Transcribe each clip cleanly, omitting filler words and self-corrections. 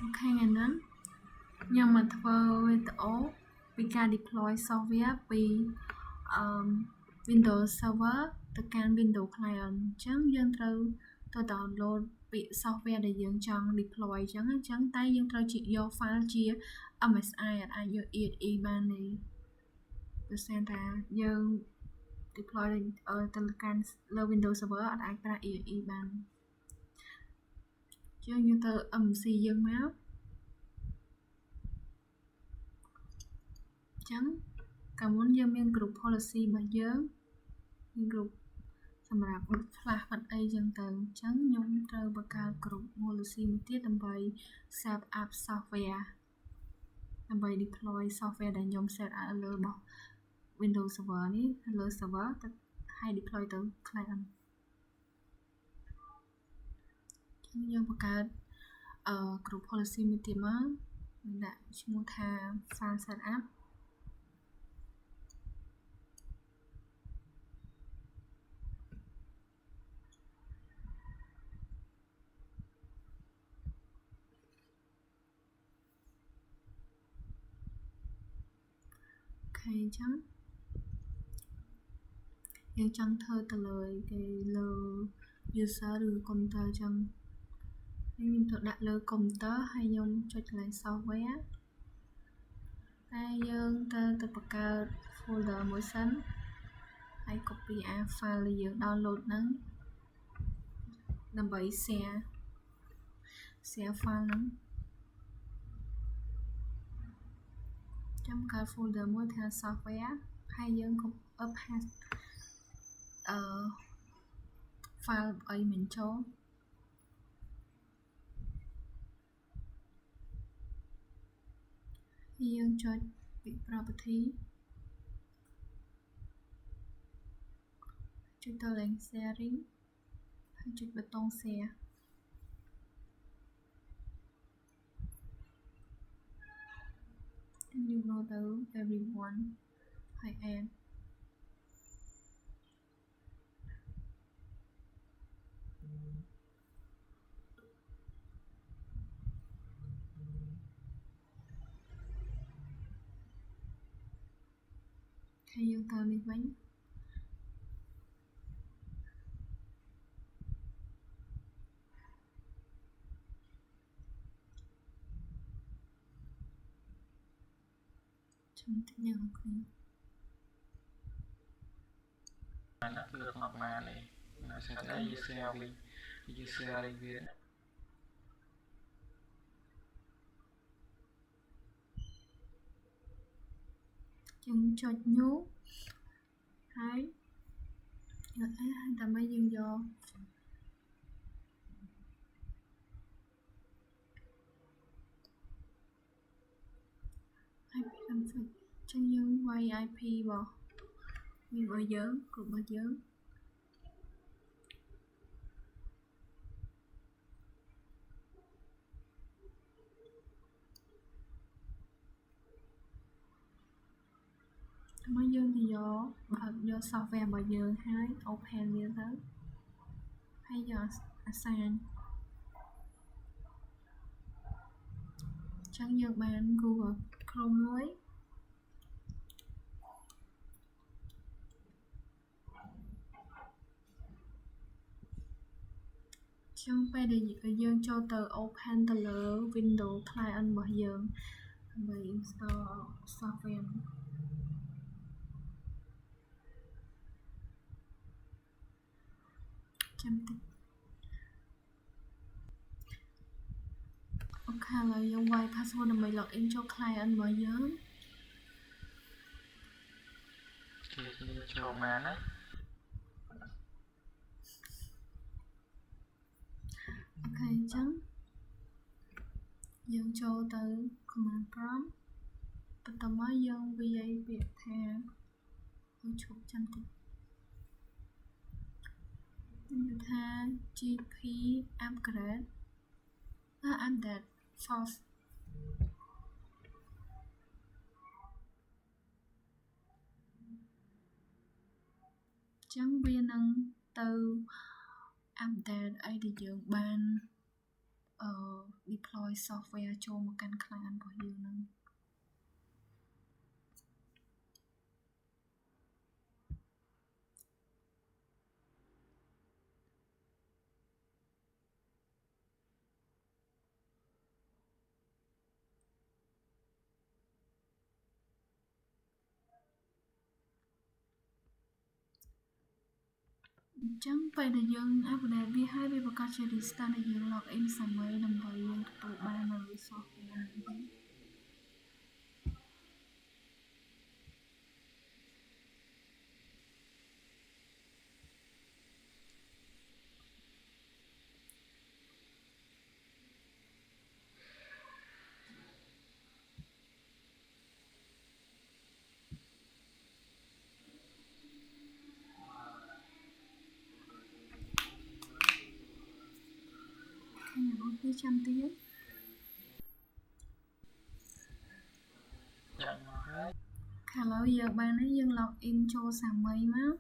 Ok ngày nắng nhưng mà thơ video vì cả deploy software vì Windows Server từ can Windows Client chẳng dânត្រូវtôi download bị software để dân chọn deploy chẳng tay dânត្រូវchỉ vô file chia MSIអាចយក exe បាននេះដោយសារថាយើង deploy ទៅកាន់លើ Windows Server អាចប្រើ exe បានយើងទៅ MC យើងមកចឹងកាលមុនយើងមាន group policy របស់យើងមាន group សម្រាប់ flash បាត់អីចឹងទៅចឹងខ្ញុំត្រូវបង្កើត group policy មួយទៀតដើម្បី set up software ដើម្បី deploy software ដែលខ្ញុំ set up លើរបស់ Windows Server នេះលើ server ទៅហើយ deploy ទៅ client ចឹងយើងបង្កើតgroup policy មួយទៀតមកដាក់ឈ្មោះថា file setupអូខេចឹងយើងចង់ធ្វើទៅលើគេលើ user ឬ computer ចឹងខ្ញុំទៅដាក់លើ computer ហើយខ្ញុំចុចកន្លែង software តែយើងទៅបង្កើត folder មួយសិនហើយ copy file ដែលយើង download ហ្នឹងដើម្បី share file ហ្នឹងចាំបង្កើត folder មួយថា software ហើយយើង paste file អីមិនចូលយើងចុចពី property ចុចទៅលេខ sharing ហើយចុចប៊ូតុង share យើងចូលទៅ everyone ហើយ add ហើយយើងទៅនេះវិញចាំតិចយើងគ្នាអានោះគឺអត់បានទេណាស្អី user វិញ user វិញវាយើងចុច new ហើយយកដើម្បីយើងយកIP ចឹងយើងវាយ IP របស់យើង group របស់យើងមកយើងទៅយក software របស់យើងហើយ open វាទៅហើយយក assign ចឹងយើងបាន Google Chrome មួយចឹងពេលដែលយើងចូលទៅ open ទៅលើ Windows Client របស់យើងដើម្បី install software ចាំតិចអូខេឥឡូវយើងវាយ password ដើម្បី login ចូល client របស់យើងចូលបានណាអូខេអញ្ចឹងយើងចូលទៅ command prompt បន្ទាប់មកយើងវាយពាក្យថាឈប់ចាំតិចវាថា gp upgrade update false ចឹងវានឹងទៅ update អីដែលយើងបាន deploy software ចូលមកកាន់ client របស់យើងហ្នឹងអញ្ចឹងពេលដែលយើង update វាហើយវាប្រកាសជា restart ដែលយើង log in សាមីដើម្បីយើងទទួលបាននៅ software ហ្នឹង ពីចាំទៀត យ៉ាងមកហើយ ឥឡូវយើងបានហើយយើង log in ចូលសាមីមក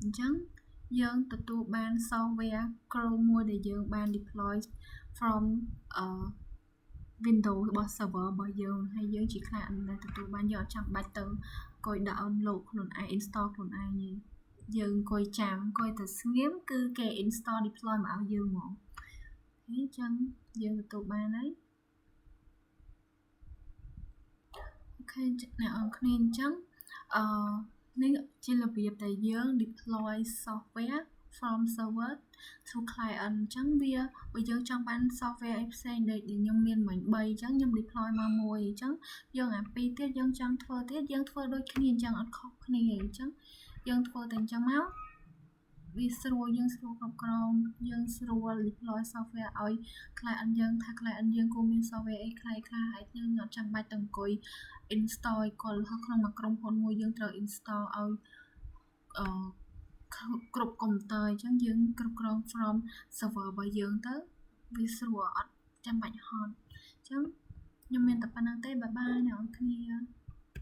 អញ្ចឹងយើងទទួលបាន software Chrome មួយដែលយើងបាន deploy from Windows របស់ server របស់យើងហើយយើងជា client ដែលទទួលបានយើងអត់ចាំបាច់ទៅអង្គុយ download ខ្លួនឯង install ខ្លួនឯងទេយើងអង្គុយចាំអង្គុយទៅស្ងៀមគឺគេ install deploy មកឲ្យយើងហ្មងអញ្ចឹងយើងទទួលបានហើយអូខេអ្នកនរគ្នាអញ្ចឹងនេះជារបៀបដែលយើង deploy software from server to client អញ្ចឹងវាបើយើងចង់បាន software អីផ្សេងដូចខ្ញុំមានមិញ3អញ្ចឹងខ្ញុំ deploy មកមួយអញ្ចឹងយើងអា2ទៀតយើងចង់ធ្វើទៀតយើងធ្វើដូចគ្នាអញ្ចឹងអត់ខុសគ្នាអញ្ចឹងយើងធ្វើតែអញ្ចឹងមកវាស្រួលយើងស្រួលគ្រប់គ្រងយើងស្រួល deploy software ឲ្យ client យើងថា client យើងគួរមាន software អីខ្លះៗហើយយើងអត់ចាំបាច់ទៅអង្គុយ install ឲ្យគាត់ក្នុងមួយក្រុមហ៊ុនមួយយើងត្រូវ install ឲ្យគ្រប់ computer អញ្ចឹងយើងគ្រប់គ្រង from server របស់យើងទៅវាស្រួលអត់ចាំបាច់ហត់អញ្ចឹងខ្ញុំមានតែប៉ុណ្្នឹងទេបាយបាយអ្នកនរគ្នា